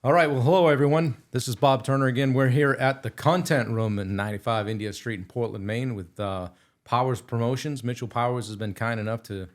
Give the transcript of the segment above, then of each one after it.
All right. Well, hello, everyone. This is Bob Turner again. We're here at the Content Room in 95 India Street in Portland, Maine with Powers Promotions. Mitchell Powers has been kind enough to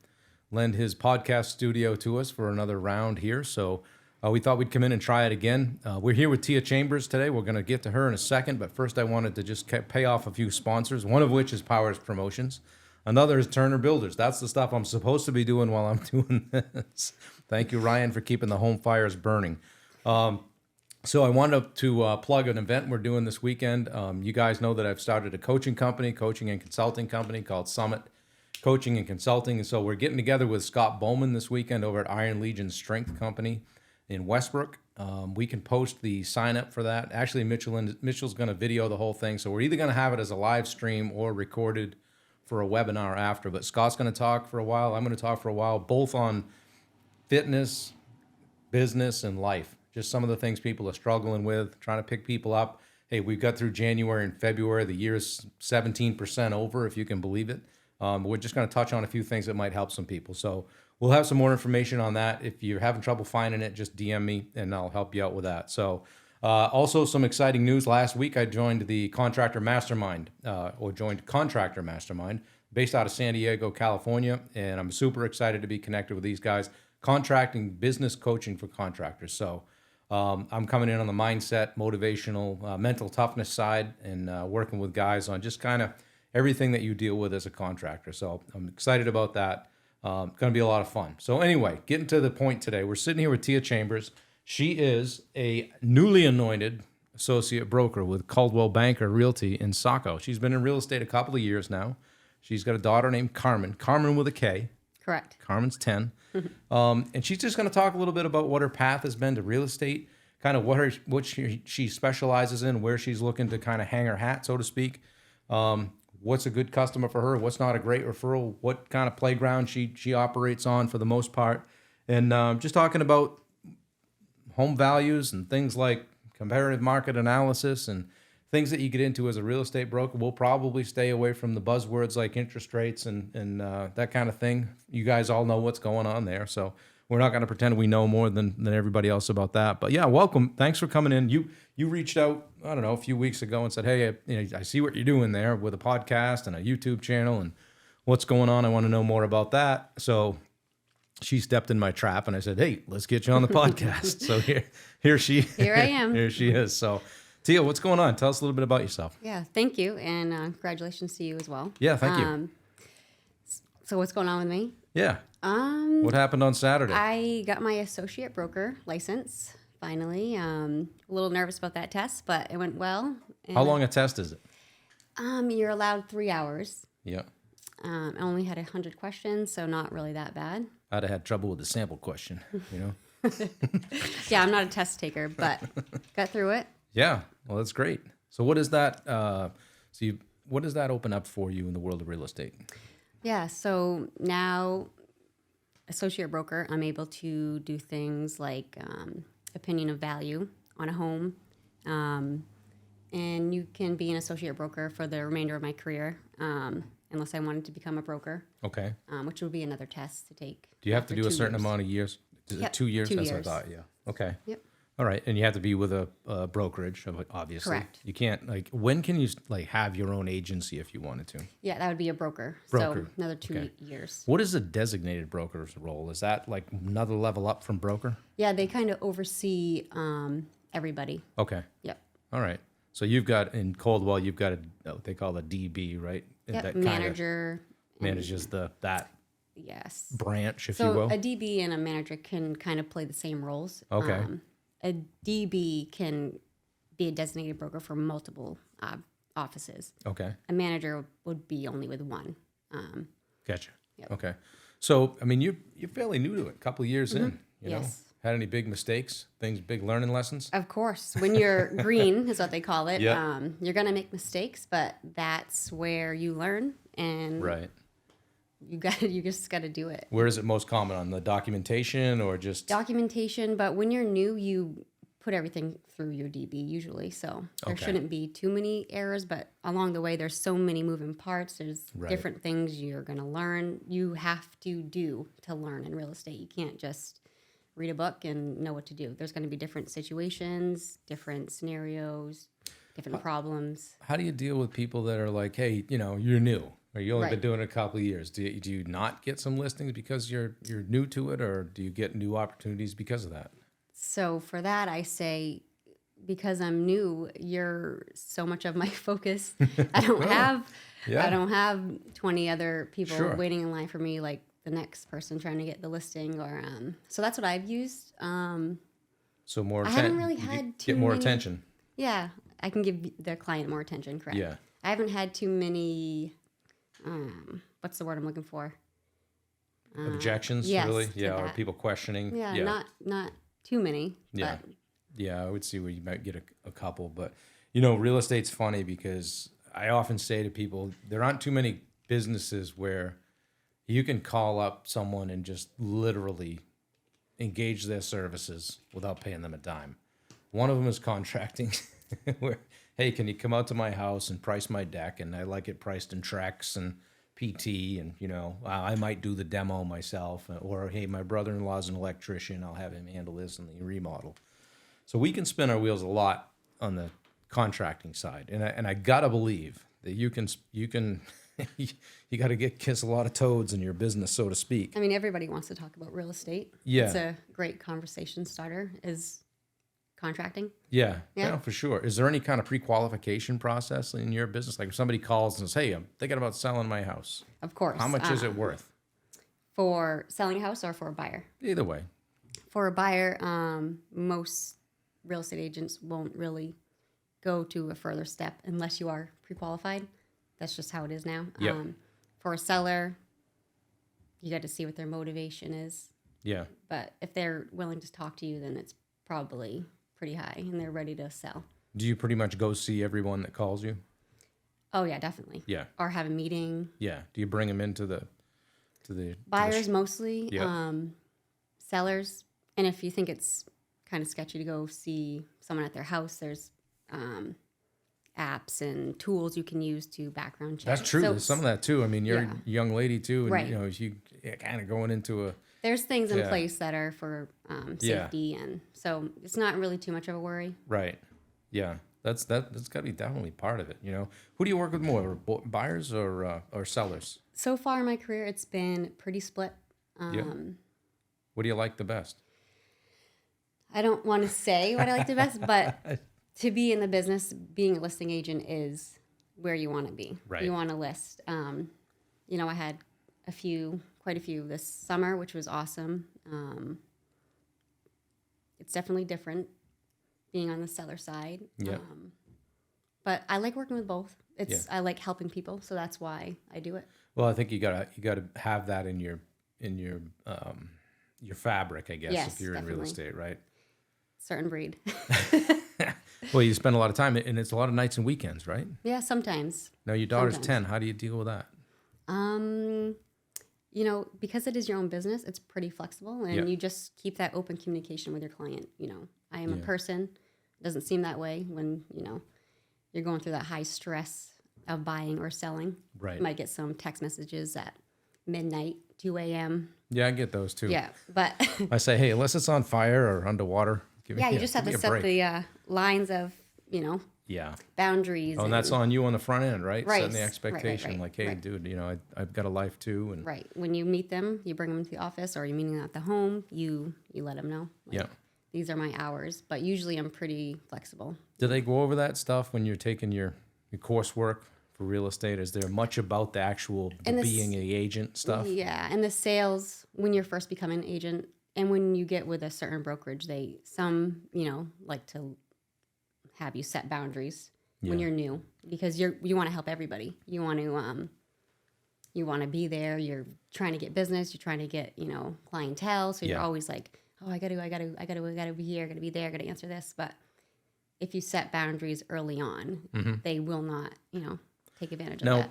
lend his podcast studio to us for another round here. So we thought we'd come in and try it again. We're here with Tia Chambers today. We're going to get to her in a second. But first, I wanted to just pay off a few sponsors, one of which is Powers Promotions. Another is Turner Builders. That's the stuff I'm supposed to be doing while I'm doing this. Thank you, Ryan, for keeping the home fires burning. So I wanted to plug an event we're doing this weekend. You guys know that I've started a coaching and consulting company called Summit Coaching and Consulting. And so we're getting together with Scott Bowman this weekend over at Iron Legion Strength Company in Westbrook. We can post the sign up for that. Actually, Mitchell's going to video the whole thing. So we're either going to have it as a live stream or recorded for a webinar after. But Scott's going to talk for a while. I'm going to talk for a while, both on fitness, business, and life. Just some of the things people are struggling with, trying to pick people up. Hey, we got through January and February. The year's 17% over, if you can believe it. We're just going to touch on a few things that might help some people. So we'll have some more information on that. If you're having trouble finding it, just DM me and I'll help you out with that. So also some exciting news. Last week, I joined the Contractor Mastermind, based out of San Diego, California. And I'm super excited to be connected with these guys. Contracting business coaching for contractors. So I'm coming in on the mindset, motivational, mental toughness side and working with guys on just kind of everything that you deal with as a contractor. So I'm excited about that. Going to be a lot of fun. So anyway, getting to the point today, we're sitting here with Tia Chambers. She is a newly anointed associate broker with Coldwell Banker Realty in Saco. She's been in real estate a couple of years now. She's got a daughter named Carmen with a K. Correct. Carmen's 10. And she's just going to talk a little bit about what her path has been to real estate, kind of what she specializes in, where she's looking to kind of hang her hat, so to speak. What's a good customer for her? What's not a great referral? What kind of playground she operates on for the most part. And just talking about home values and things like comparative market analysis and things that you get into as a real estate broker. We'll probably stay away from the buzzwords like interest rates and that kind of thing. You guys all know what's going on there. So we're not going to pretend we know more than everybody else about that. But yeah, welcome. Thanks for coming in. You reached out, I don't know, a few weeks ago and said, hey, I see what you're doing there with a podcast and a YouTube channel and what's going on. I want to know more about that. So she stepped in my trap and I said, hey, let's get you on the podcast. So here I am. Here she is. So Tia, what's going on? Tell us a little bit about yourself. Yeah, thank you, and congratulations to you as well. Yeah, thank you. So what's going on with me? Yeah. What happened on Saturday? I got my associate broker license, finally. A little nervous about that test, but it went well. How long a test is it? You're allowed 3 hours. Yeah. I only had 100 questions, so not really that bad. I'd have had trouble with the sample question, Yeah, I'm not a test taker, but got through it. Yeah, well, that's great. So what is that? What does that open up for you in the world of real estate? Yeah, so now, associate broker, I'm able to do things like opinion of value on a home, and you can be an associate broker for the remainder of my career, unless I wanted to become a broker. Okay. Which would be another test to take. Do you have to do a certain amount of years? Is it 2 years? 2 That's years. what I thought. Yeah. Okay. Yep. All right, and you have to be with a brokerage, obviously. Correct. You can't when can you have your own agency if you wanted to? Yeah, that would be a broker. Broker. So another 2 Okay. years. What is a designated broker's role? Is that like another level up from broker? Yeah, they kind of oversee everybody. Okay. Yep. All right. So you've got in Coldwell, you've got what they call a DB, right? Yep. That Manager. manages that Yes. branch, if So you will. a DB and a manager can kind of play the same roles. Okay. A DB can be a designated broker for multiple offices. Okay. A manager would be only with one. Gotcha. Yep. Okay. So, I mean, you're fairly new to it, a couple of years in, you know? Yes. Had any big mistakes, big learning lessons? Of course, when you're green is what they call it. Yeah. You're gonna make mistakes, but that's where you learn, and Right. you just gotta do it. Where is it most common? On the documentation or just... Documentation, but when you're new, you put everything through your DB usually, so there Okay. shouldn't be too many errors, but along the way there's so many moving parts, there's Right. different things you're going to learn. You have to do to learn in real estate. You can't just read a book and know what to do. There's going to be different situations, different scenarios, different problems. How do you deal with people that are like, hey, you're new, or you only been Right. doing it a couple of years? Do you not get some listings because you're new to it, or do you get new opportunities because of that? So for that, I say, because I'm new, you're so much of my focus. I don't have, yeah. I don't have 20 other people Sure. waiting in line for me, like the next person trying to get the listing. Or so that's what I've used. So more I attention. haven't really had too get more many- attention. Yeah, I can give the client more attention. Correct. Yeah. I haven't had too many. What's the word I'm looking for? Objections, yes, really? to Yeah, or that. people questioning. Yeah, not too many. Yeah. But Yeah, I would see where you might get a couple, but real estate's funny because I often say to people, there aren't too many businesses where you can call up someone and just literally engage their services without paying them a dime. One of them is contracting, where, hey, can you come out to my house and price my deck? And I like it priced in Trex and PT, and I might do the demo myself, or hey, my brother-in-law's an electrician, I'll have him handle this and the remodel. So we can spin our wheels a lot on the contracting side, and I gotta believe that you can you got to kiss a lot of toads in your business, so to speak. I mean, everybody wants to talk about real estate. Yeah. It's a great conversation starter, is contracting. Yeah, Yeah. for sure. Is there any kind of pre-qualification process in your business? Like if somebody calls and says, hey, I'm thinking about selling my house. Of course. How much is it worth? For selling a house or for a buyer? Either way. For a buyer, most real estate agents won't really go to a further step unless you are pre-qualified. That's just how it is now. Yep. For a seller, you got to see what their motivation is. Yeah. But if they're willing to talk to you, then it's probably pretty high and they're ready to sell. Do you pretty much go see everyone that calls you? Oh yeah, definitely. Yeah. Or have a meeting. Yeah. Do you bring them into the Buyers mostly. Yeah. Sellers. And if you think it's kind of sketchy to go see someone at their house, there's apps and tools you can use to background check. That's true. So There's some of that too. I mean, you're Yeah. a young lady too, and Right. you kind of going into a there's things in Yeah. place that are for Yeah. safety, and so it's not really too much of a worry. right. Yeah. That's got to be definitely part of it. Who do you work with more, buyers or sellers? So far in my career, it's been pretty split. Yeah. What do you like the best? I don't want to say what I like the best, but to be in the business, being a listing agent is where you want to be. Right. You want to list. I had quite a few this summer, which was awesome. It's definitely different being on the seller side. Yeah. But I like working with both. I like helping people, so that's why I do it. Well, I think you gotta have that in your fabric, I guess, Yes, if you're in real definitely. estate, right? Certain breed. Well, you spend a lot of time, and it's a lot of nights and weekends, right? Yeah, sometimes. Now, your daughter's Sometimes. 10. How do you deal with that? Because it is your own business, it's pretty flexible, and Yeah. you just keep that open communication with your client. I am a Yeah. person. It doesn't seem that way when, you're going through that high stress of buying or selling. Right. You might get some text messages at midnight, 2 a.m. Yeah, I get those too. Yeah, but I say, hey, unless it's on fire or underwater, give me, yeah, you just have give to me a set break. the lines of, Yeah. boundaries. Oh, and that's on you on the front end, right? Right, Setting the right, expectation, right, like, hey, right. dude, I've got a life too, and Right. When you meet them, you bring them into the office, or you're meeting them at the home, you let them know. Like, yeah. these are my hours, but usually I'm pretty flexible. Do they go over that stuff when you're taking your coursework for real estate? Is there much about the actual And this- being the agent stuff? Yeah, and the sales when you're first becoming an agent, and when you get with a certain brokerage, some like to have you set boundaries when Yeah. you're new, because you want to help everybody. You want to be there. You're trying to get business. You're trying to get clientele. So you're Yeah. always like, oh, I gotta be here. I gotta be there. I gotta answer this. But if you set boundaries early on, they will not take advantage of Now, that.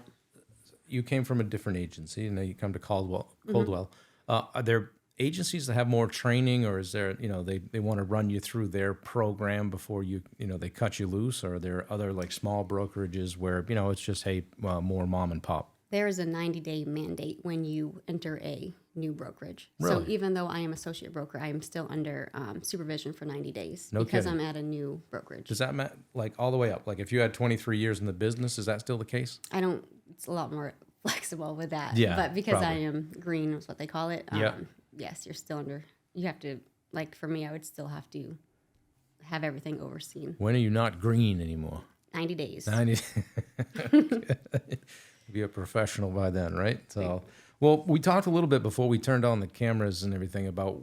you came from a different agency, and now you come to Coldwell. Are there agencies that have more training, or is there, they want to run you through their program before they cut you loose, or are there other like small brokerages where, it's just, hey, more mom and pop? There is a 90-day mandate when you enter a new brokerage. Really? So even though I am associate broker, I am still under supervision for 90 days No because kidding. I'm at a new brokerage. Does that matter, like all the way up? Like if you had 23 years in the business, is that still the case? I don't, it's a lot more flexible with that. Yeah, But because I probably. am green is what they call it. Yeah. Yes, you're still under, you have to, like for me, I would still have to have everything overseen. When are you not green anymore? 90 days. 90. Be a professional by then, right? So, well, we talked a little bit before we turned on the cameras and everything about,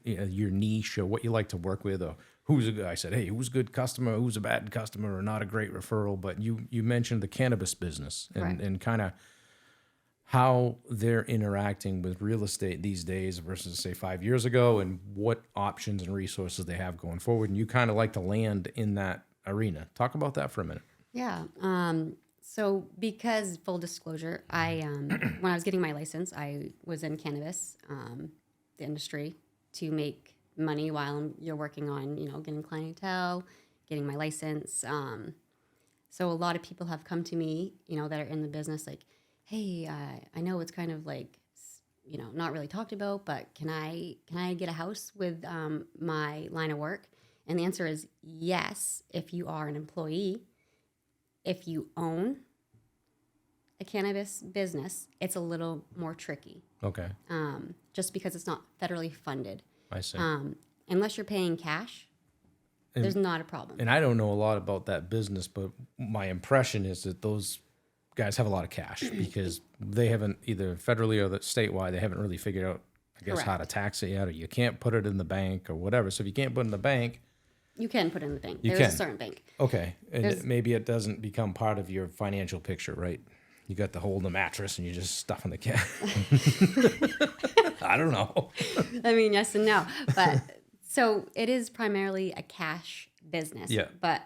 your niche or what you like to work with, or who's a good, I said, hey, who's a good customer, who's a bad customer, or not a great referral. But you mentioned the cannabis business Correct. and kind of how they're interacting with real estate these days versus say 5 years ago, and what options and resources they have going forward. And you kind of like to land in that arena. Talk about that for a minute. Yeah. So because full disclosure, I when I was getting my license, I was in cannabis, the industry, to make money while you're working on, getting clientele, getting my license. So a lot of people have come to me, that are in the business, like, hey, I know it's kind of like, not really talked about, but can I get a house with my line of work? And the answer is yes, if you are an employee. If you own a cannabis business, it's a little more tricky, Okay. just because it's not federally funded. I see. Unless you're paying cash, there's not a problem. And I don't know a lot about that business, but my impression is that those guys have a lot of cash because they haven't, either federally or statewide, they haven't really figured out, I guess, how to Correct. tax it yet, or you can't put it in the bank or whatever. So if you can't put it in the bank, You can put it in the bank. You There's can. a certain bank. okay, and There's- maybe it doesn't become part of your financial picture, right? You got the hole in the mattress and you just stuff in the cash. I don't know. I mean, yes and no. But so it is primarily a cash business. Yeah. But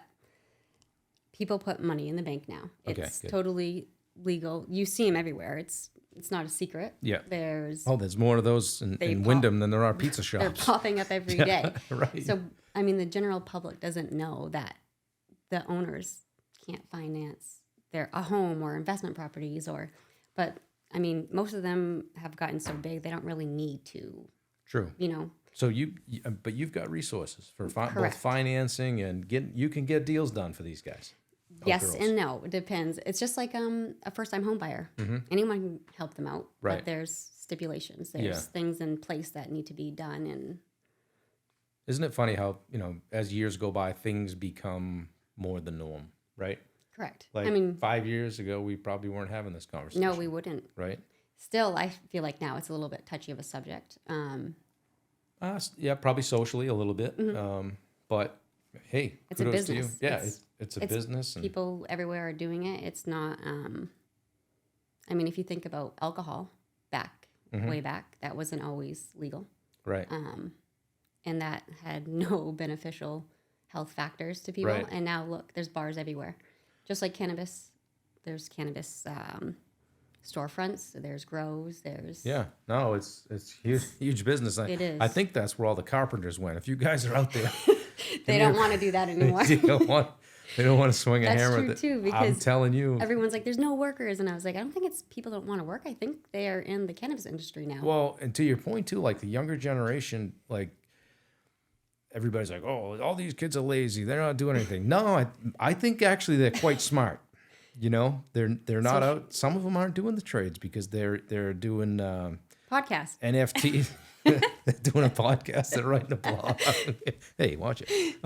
people put money in the bank now. Okay, It's good. totally legal. You see them everywhere. It's not a secret. Yeah. There's Oh, there's more of those in pop- Wyndham than there are pizza they're shops. popping up every day. Right. So I mean, the general public doesn't know that the owners can't finance a home or investment properties, but I mean, most of them have gotten so big they don't really need to. True. So but you've got resources for both Correct. financing and you can get deals done for these guys. Oh, Yes girls. and no. It depends. It's just like a first-time home buyer. Anyone can help them out, Right. but there's stipulations. There's Yeah. things in place that need to be done, and Isn't it funny how, as years go by, things become more the norm, right? correct. Like I mean, 5 years ago, we probably weren't having this conversation. no, we wouldn't. Right? Still, I feel like now it's a little bit touchy of a subject. Yeah, probably socially a little bit. But hey, It's a kudos to you. business. Yeah, it's a business. And People everywhere are doing it. It's not. I mean, if you think about alcohol, way back, that wasn't always legal, right. and that had no beneficial health factors to people. Right. And now look, there's bars everywhere, just like cannabis. There's cannabis storefronts. There's grows. There's Yeah, no, it's huge business. It is. I think that's where all the carpenters went. If you guys are out there, They don't want to do that anymore. they don't want to swing a That's hammer. true, too, I'm because telling you. Everyone's like, "There's no workers," and I was like, "I don't think it's people don't want to work. I think they are in the cannabis industry now." Well, and to your point too, like the younger generation, like everybody's like, "Oh, all these kids are lazy. They're not doing anything." No, I think actually they're quite smart. They're not out. Some of them aren't doing the trades because they're doing Podcast. NFT. They're doing a podcast. They're writing a blog. Hey, watch it.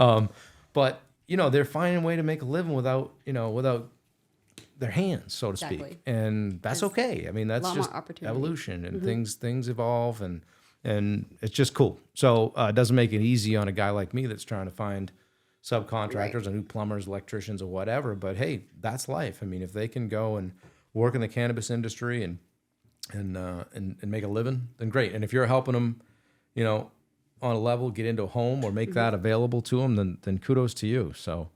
But they're finding a way to make a living without their hands, so to speak, Exactly. and that's okay. I mean, that's lot more just opportunity. evolution, and things evolve, and it's just cool. So it doesn't make it easy on a guy like me that's trying to find subcontractors and new plumbers, electricians, or whatever. But hey, that's life. I mean, if they can go and work in the cannabis industry and make a living, then great. And if you're helping them, on a level, get into a home or make that available to them, then kudos to you. So,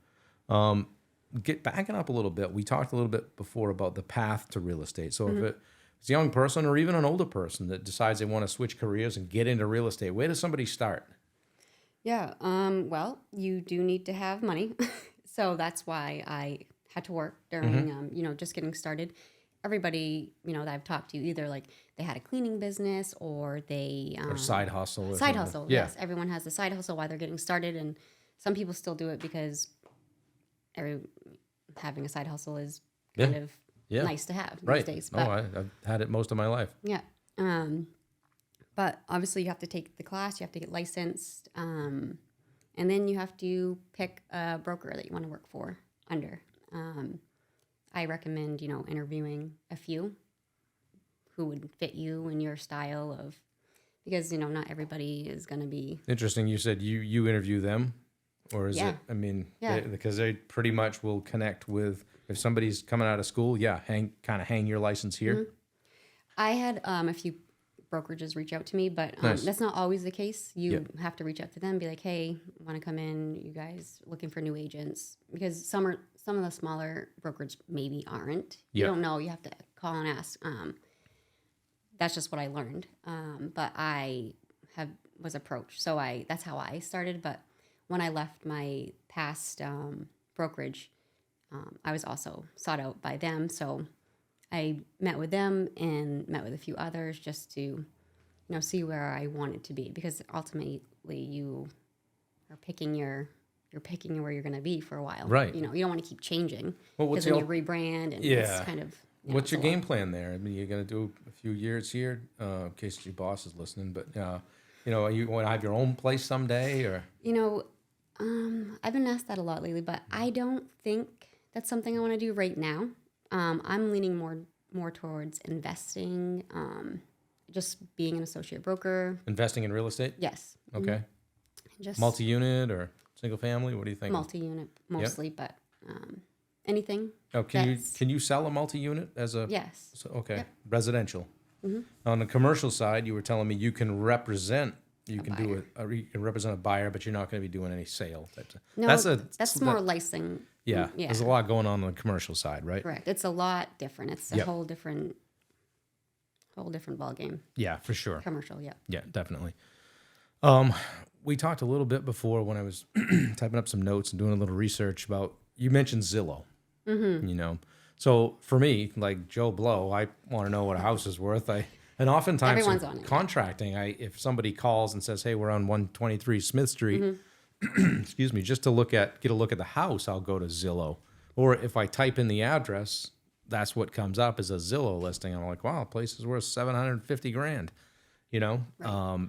get backing up a little bit. We talked a little bit before about the path to real estate. So if it's a young person or even an older person that decides they want to switch careers and get into real estate, where does somebody start? Yeah. Well, you do need to have money, so that's why I had to work during, just getting started. everybody, that I've talked to, either like they had a cleaning business or they or side hustle. Or side something. hustle. Yeah. Yes, everyone has the side hustle while they're getting started, and some people still do it because having a side hustle is kind of nice to have these days. But, I've had it most of my life. Yeah. But obviously you have to take the class, you have to get licensed, and then you have to pick a broker that you want to work for under. I recommend, interviewing a few who would fit you and your style of, because, not everybody is going to be. Interesting. You said you interview them, or is it, because they pretty much will connect with, if somebody's coming out of school, hang your license here. Mm-hmm. I had a few brokerages reach out to me, but Nice. that's not always the case. You have to reach out to them, be like, hey, want to come in, you guys looking for new agents, because some of the smaller brokers maybe aren't. You don't know, you have to call and ask. That's just what I learned. But I was approached, so that's how I started. But when I left my past brokerage, I was also sought out by them, so I met with them and met with a few others just to, see where I wanted to be, because ultimately you are picking where you're going to be for a while. Right. You don't want to keep changing, Well, because then you rebrand and it's kind of. What's your game plan there? I mean, you're going to do a few years here, in case your boss is listening. But are you going to have your own place someday, or? I've been asked that a lot lately, but I don't think that's something I want to do right now. I'm leaning more towards investing, just being an associate broker. Investing in real estate? Yes. Okay. Just Multi-unit or single family? What do you think? Multi-unit mostly, but anything. Oh, can you sell a multi-unit as a? Yes. So, okay. Yep. Residential. Mm-hmm. On the commercial side, you were telling me you can represent. You can represent a buyer, but you're not going to be doing any sale types of. No, that's more licensing. Yeah, there's a lot going on the commercial side, right? Correct. It's a lot different. It's a whole different ball game. Yeah, for sure. Commercial, yeah. Yeah, definitely. We talked a little bit before when I was typing up some notes and doing a little research about. You mentioned Zillow. Mm-hmm. So for me, like Joe Blow, I want to know what a house is worth. And oftentimes, everyone's on it. Contracting, if somebody calls and says, "Hey, we're on 123 Smith Street," excuse me, just to get a look at the house, I'll go to Zillow. Or if I type in the address, that's what comes up as a Zillow listing. I'm like, wow, the place is worth $750,000, Right.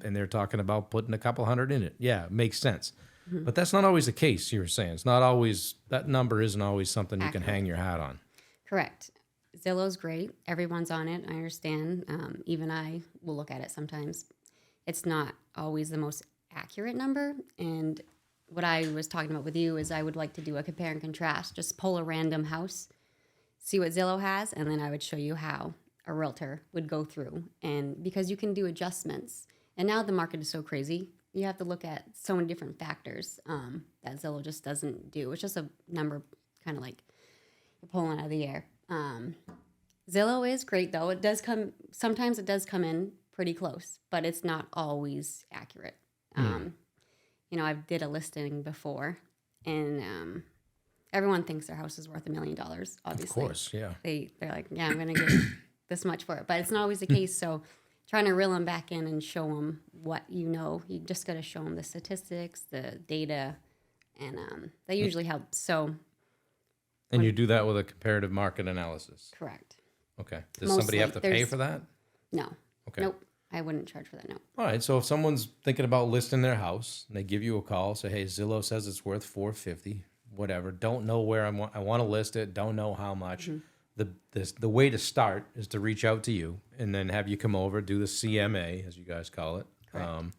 And they're talking about putting a couple hundred in it. Yeah, it makes sense. Mm-hmm. But that's not always the case. You were saying it's not always, that number isn't always something you can hang your hat on. Correct. Zillow's great. Everyone's on it. I understand. Even I will look at it sometimes. It's not always the most accurate number. And what I was talking about with you is I would like to do a compare and contrast. Just pull a random house, see what Zillow has, and then I would show you how a realtor would go through. And because you can do adjustments. And now the market is so crazy, you have to look at so many different factors that Zillow just doesn't do. It's just a number kind of like you're pulling out of the air. Zillow is great though. Sometimes it does come in pretty close, but it's not always accurate. I did a listing before, and everyone thinks their house is worth $1 million, obviously. Of course, yeah. They're like, yeah, I'm going to get this much for it, but it's not always the case. So trying to reel them back in and show them what you just got to show them the statistics, the data, and that usually helps. So. And you do that with a comparative market analysis? Correct. Okay. Does somebody have to pay for that? No. Okay. Nope. I wouldn't charge for that, no. All right. So if someone's thinking about listing their house and they give you a call, say, hey, Zillow says it's worth $450,000, whatever. Don't know where I want to list it. Don't know how much. Mm-hmm. The way to start is to reach out to you and then have you come over, do the CMA, as you guys call it. Correct.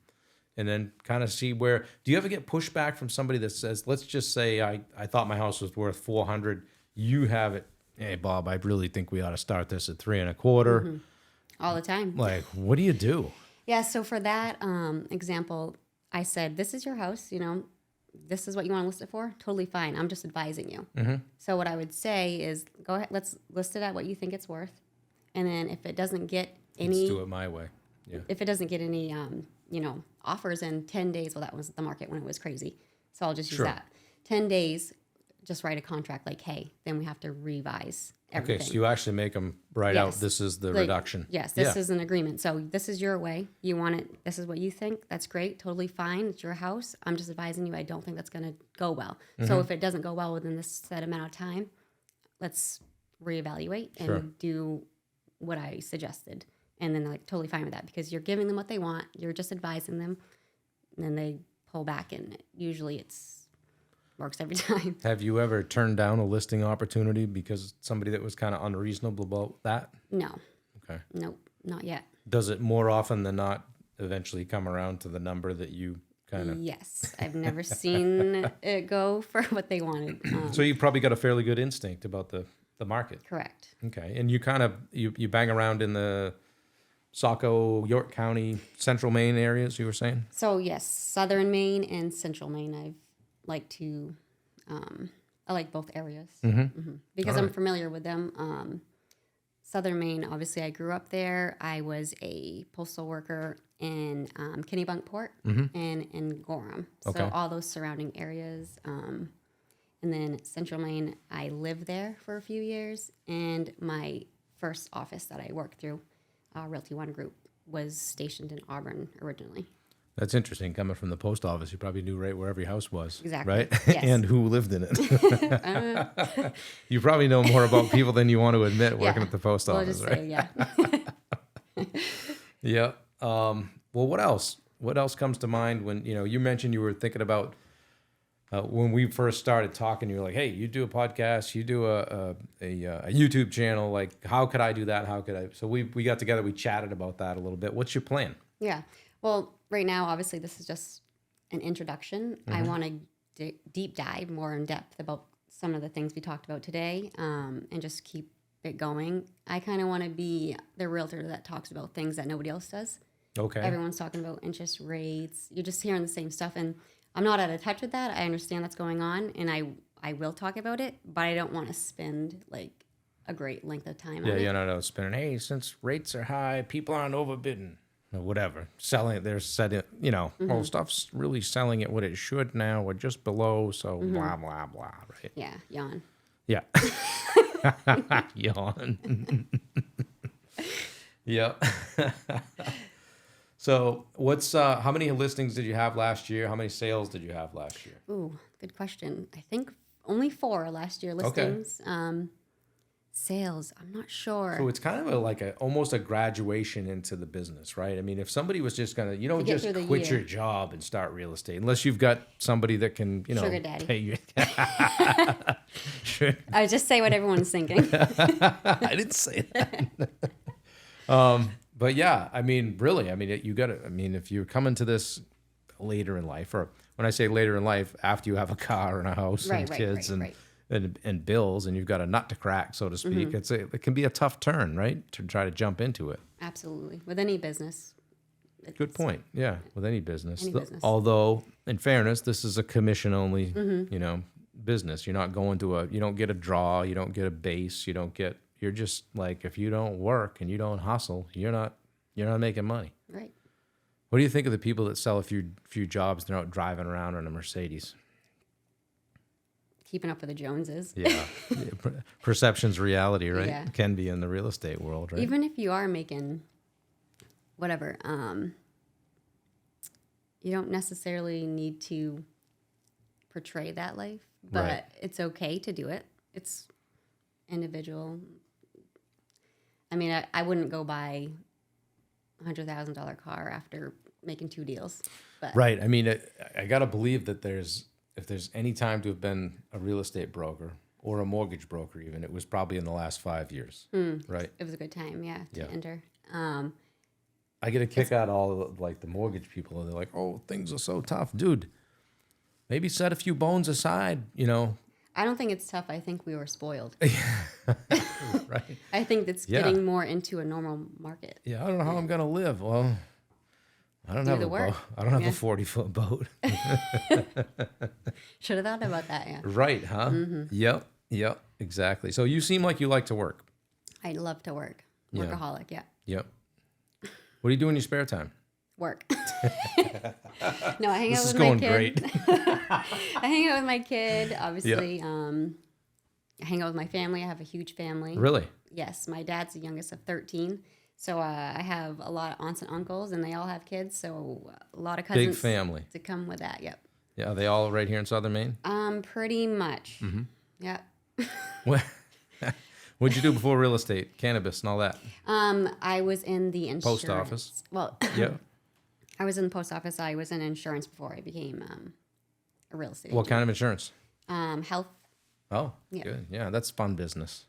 And then kind of see where. Do you ever get pushback from somebody that says, let's just say I thought my house was worth $400,000. You have it. Hey, Bob, I really think we ought to start this at $325,000. Mm-hmm. All the time. Like, what do you do? Yeah. So for that example, I said, this is your house. This is what you want to list it for. Totally fine. I'm just advising you. Mm-hmm. So what I would say is, go ahead. Let's list it at what you think it's worth. And then if it doesn't get any, let's do it my way. Yeah. If it doesn't get any, offers in 10 days, well, that was the market when it was crazy. So I'll just use that. 10 days, just write a contract like, hey, then we have to revise everything. Okay, so you actually make them write out, Yes. this is the Like, reduction. Yes, this is an agreement. So this is your way. You want it. This is what you think. That's great. Totally fine. It's your house. I'm just advising you. I don't think that's going to go well. So if it doesn't go well within this set amount of time, let's reevaluate and do what I suggested. And then they're like totally fine with that because you're giving them what they want. You're just advising them. And then they pull back and usually it's works every time. Have you ever turned down a listing opportunity because somebody that was kind of unreasonable about that? No. Okay. Nope. Not yet. Does it more often than not eventually come around to the number that you kind of... Yes. I've never seen it go for what they wanted. So you probably got a fairly good instinct about the market. Correct. Okay. And you kind of, you bang around in the Saco, York County, Central Maine areas, you were saying? So yes, Southern Maine and Central Maine. I like both areas because I'm familiar with them. Southern Maine, obviously, I grew up there. I was a postal worker in Kennebunkport and in Gorham. Okay. So all those surrounding areas. And then Central Maine, I lived there for a few years. And my first office that I worked through, Realty One Group, was stationed in Auburn originally. That's interesting. Coming from the post office, you probably knew right where every house was. Exactly. Right? Yes. And who lived in it. You probably know more about people than you want to admit working at the post We'll office, just right? say, yeah. Yeah. Well, what else? What else comes to mind when, you mentioned you were thinking about when we first started talking, you were like, hey, you do a podcast, you do a YouTube channel. Like, how could I do that? How could I? So we got together, we chatted about that a little bit. What's your plan? Yeah. Well, right now, obviously, this is just an introduction. I want to deep dive more in depth about some of the things we talked about today and just keep it going. I kind of want to be the realtor that talks about things that nobody else does. Okay. Everyone's talking about interest rates. You're just hearing the same stuff. And I'm not out of touch with that. I understand that's going on. And I will talk about it. But I don't want to spend like a great length of time on it. Yeah, no, spinning. Hey, since rates are high, people aren't overbidding. Or whatever. Selling it, they're setting, well, stuff's really selling at what it should now or just below. So blah, blah, blah, right? Yeah, yawn. Yeah. Yawn. Yep. So what's, how many listings did you have last year? How many sales did you have last year? Ooh, good question. I think only 4 last year listings. Sales, I'm not sure. So it's kind of almost a graduation into the business, right? I mean, if somebody was just gonna, you don't just quit your job and start real estate unless you've got somebody that can, Sugar daddy. pay you. I just say what everyone's thinking. I didn't say that. But yeah, I mean, really, I mean, you got to, I mean, if you're coming to this later in life, or when I say later in life, after you have a car and a house and kids and bills and you've got a nut to crack, so to speak, it can be a tough turn, right? To try to jump into it. Absolutely. With any business. Good point. Yeah, with any business. Any business. Although, in fairness, this is a commission-only, business. You're not going to you don't get a draw, you don't get a base, you're just like, if you don't work and you don't hustle, you're not making money. Right. What do you think of the people that sell a few jobs, they're out driving around on a Mercedes? Keeping up with the Joneses. Yeah. Perception's reality, right? Yeah. Can be in the real estate world, right? Even if you are making whatever, you don't necessarily need to portray that life, but it's okay to do it. It's individual. I mean, I wouldn't go buy $100,000 car after making 2 deals. But Right. I mean, I got to believe that if there's any time to have been a real estate broker or a mortgage broker even, it was probably in the last 5 years, right? It was a good time, to enter. I get a kick out of all of, the mortgage people. They're like, oh, things are so tough. Dude, maybe set a few bones aside, I don't think it's tough. I think we were spoiled. Right. I think it's getting more into a normal market. Yeah, I don't know how I'm going to live. Well, I don't have a boat. I don't have a 40-foot boat. Should have thought about that, yeah. Right, huh? Yep, exactly. So you seem like you like to work. I love to work. Workaholic, yeah. Yep. What do you do in your spare time? Work. No, I hang This out is with my going kid. great. I hang out with my kid, obviously. I hang out with my family. I have a huge family. Really? Yes, my dad's the youngest of 13. So I have a lot of aunts and uncles, and they all have kids. So a lot of cousins Big family. to come with that. Yep. Yeah, are they all right here in Southern Maine? Pretty much. Mm-hmm. Yep. What, what'd you do before real estate, cannabis, and all that? I was in the insurance. Post office. Well, Yeah. I was in the post office. I was in insurance before I became a real estate What agent. kind of insurance? Health. Oh, Yeah. good. Yeah, that's fun business.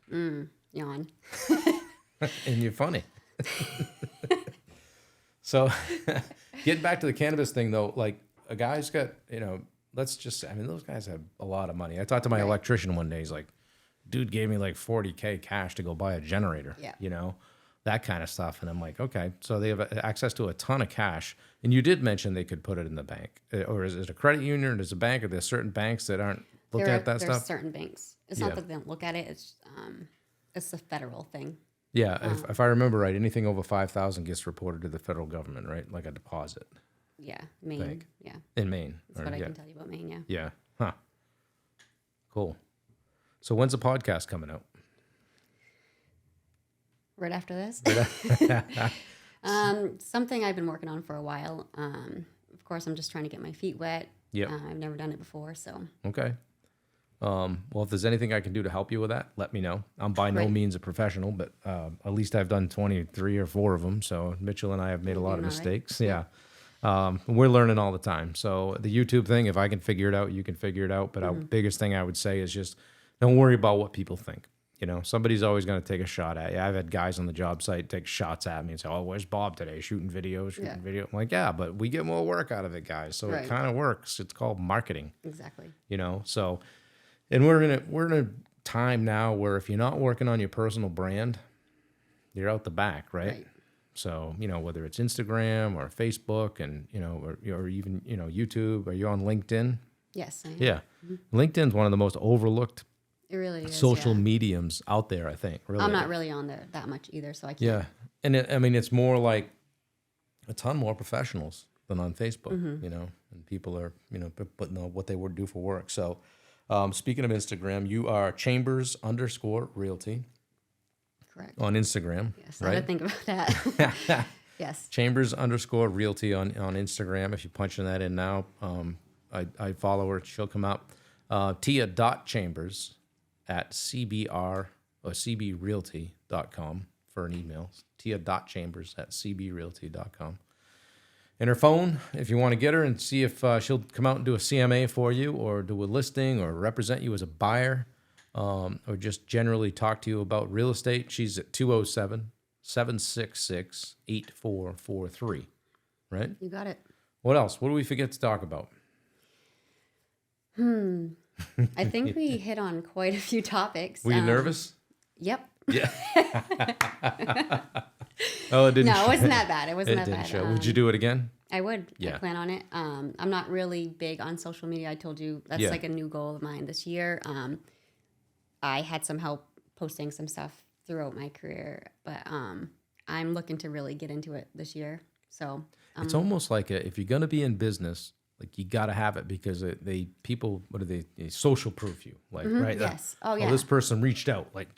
Yawn. And you're funny. So, getting back to the cannabis thing, though, like a guy's got, let's just say, I mean, those guys have a lot of money. I talked to my electrician one day. He's like, dude gave me like $40K cash to go buy a generator, that kind of stuff. And I'm like, okay, so they have access to a ton of cash. And you did mention they could put it in the bank. Or is it a credit union or is it a bank? Are there certain banks that aren't looking at that There's stuff? certain banks. It's not that they don't look at it. It's a federal thing. Yeah, if I remember right, anything over 5,000 gets reported to the federal government, right? Like a deposit. Yeah, Maine. Bank. Yeah, In Maine. that's what I can tell you about Maine. Yeah. Yeah. Huh. Cool. So when's the podcast coming out? Right after this. Something I've been working on for a while. Of course, I'm just trying to get my feet wet. Yep. I've never done it before, so. Okay. Well, if there's anything I can do to help you with that, let me know. I'm by no means a professional, but at least I've done 23 or 4 of them. So Mitchell and I have made a lot of mistakes. Right? Yeah. We're learning all the time. So the YouTube thing, if I can figure it out, you can figure it out. But our biggest thing I would say is just don't worry about what people think. Somebody's always going to take a shot at you. I've had guys on the job site take shots at me and say, oh, where's Bob today? Shooting video. I'm like, yeah, but we get more work out of it, guys. So it kind of works. It's called marketing. Exactly. So, and we're in a time now where if you're not working on your personal brand, you're out the back, right? So, whether it's Instagram or Facebook and, or even, YouTube, are you on LinkedIn? Yes, I am. Yeah. LinkedIn's one of the most overlooked It really is. social mediums out there, I think. Really. I'm not really on there that much either, so I can't. Yeah. And it's more like a ton more professionals than on Facebook, and people are, putting on what they would do for work. So, speaking of Instagram, you are Chambers_Realty. Correct. On Instagram. Yes, right? I had to think about that. Yes. Chambers_Realty on Instagram. If you punch in that in now, I follow her. She'll come up. Tia.Chambers at CBR or CBRealty.com for an email. Tia.Chambers at CBRealty.com. And her phone, if you want to get her and see if she'll come out and do a CMA for you or do a listing or represent you as a buyer or just generally talk to you about real estate, she's at 207-766-8443. Right? You got it. What else? What do we forget to talk about? I think we hit on quite a few topics. Were you nervous? Yep. Yeah. Oh, it didn't. No, it wasn't that bad. It wasn't It that didn't bad. show. Would you do it again? I would. Yeah. I plan on it. I'm not really big on social media. I told you that's like a new goal of mine this year. I had some help posting some stuff throughout my career, but I'm looking to really get into it this year. So it's almost like if you're going to be in business, like you got to have it because people they social proof you, like right? Yes. Oh yeah. This person reached out, like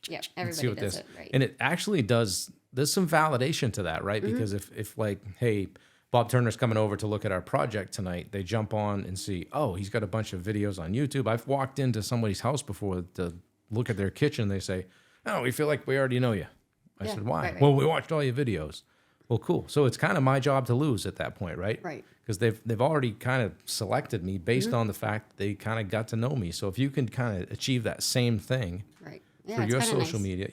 yeah. see Everybody what does this, it, right? and it actually does. There's some validation to that, right? Because if like, hey, Bob Turner's coming over to look at our project tonight, they jump on and see, oh, he's got a bunch of videos on YouTube. I've walked into somebody's house before to look at their kitchen. They say, oh, we feel like we already know you. I said, why? Right. Well, we watched all your videos. Well, cool. So it's kind of my job to lose at that point, right? Right. Because they've already kind of selected me based on the fact that they kind of got to know me. So if you can kind of achieve that same thing Right. Yeah, for it's your kinda social nice. media,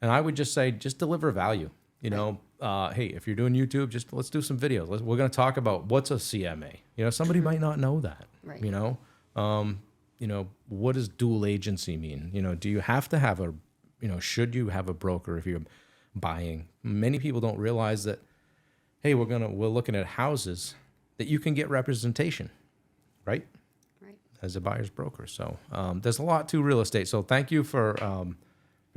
and I would just say, just deliver value. Hey, if you're doing YouTube, let's do some videos. We're going to talk about what's a CMA. Somebody might not know that. Right. What does dual agency mean? Do you have to have should you have a broker if you're buying? Many people don't realize that, hey, we're looking at houses that you can get representation, right? Right. As a buyer's broker. So there's a lot to real estate. So thank you for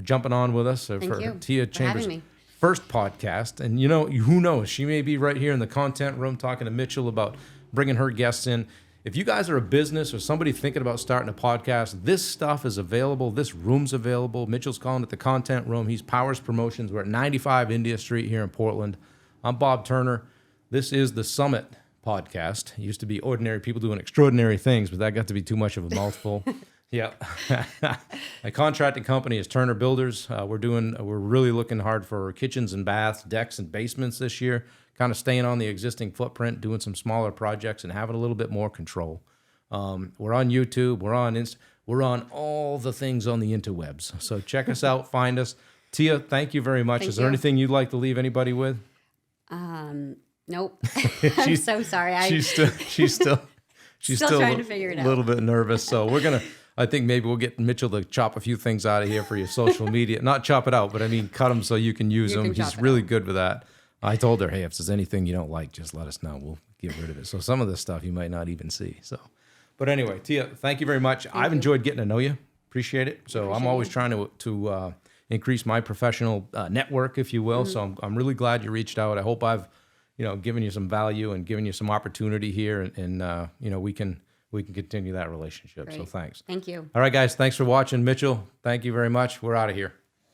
jumping on with us. Thank you Tia for Chambers. having me. first podcast. And who knows? She may be right here in the content room talking to Mitchell about bringing her guests in. If you guys are a business or somebody thinking about starting a podcast, this stuff is available. This room's available. Mitchell's calling it the content room. He's Powers Promotions. We're at 95 India Street here in Portland. I'm Bob Turner. This is the Summit podcast. It used to be Ordinary People Doing Extraordinary Things, but that got to be too much of a mouthful. Yeah. My contracting company is Turner Builders. We're really looking hard for kitchens and baths, decks and basements this year, kind of staying on the existing footprint, doing some smaller projects and having a little bit more control. We're on YouTube. We're on we're on all the things on the interwebs. So check us out, find us. Tia, thank you very much. Is there anything you'd like to leave anybody with? Nope. I'm so sorry. She's still trying to figure it out. A little bit nervous. So I think maybe we'll get Mitchell to chop a few things out of here for your social media. Not chop it out, but I mean cut them so you can use them. He's really good with that. I told her, hey, if there's anything you don't like, just let us know. We'll get rid of it. So some of this stuff you might not even see. So, but anyway, Tia, thank you very much. I've enjoyed getting to know you. Appreciate it. So I'm always trying to increase my professional network, if you will. So I'm really glad you reached out. I hope I've given you some value and given you some opportunity here, and we can continue that relationship. Great. So thanks. Thank you. All right, guys. Thanks for watching. Mitchell, thank you very much. We're out of here.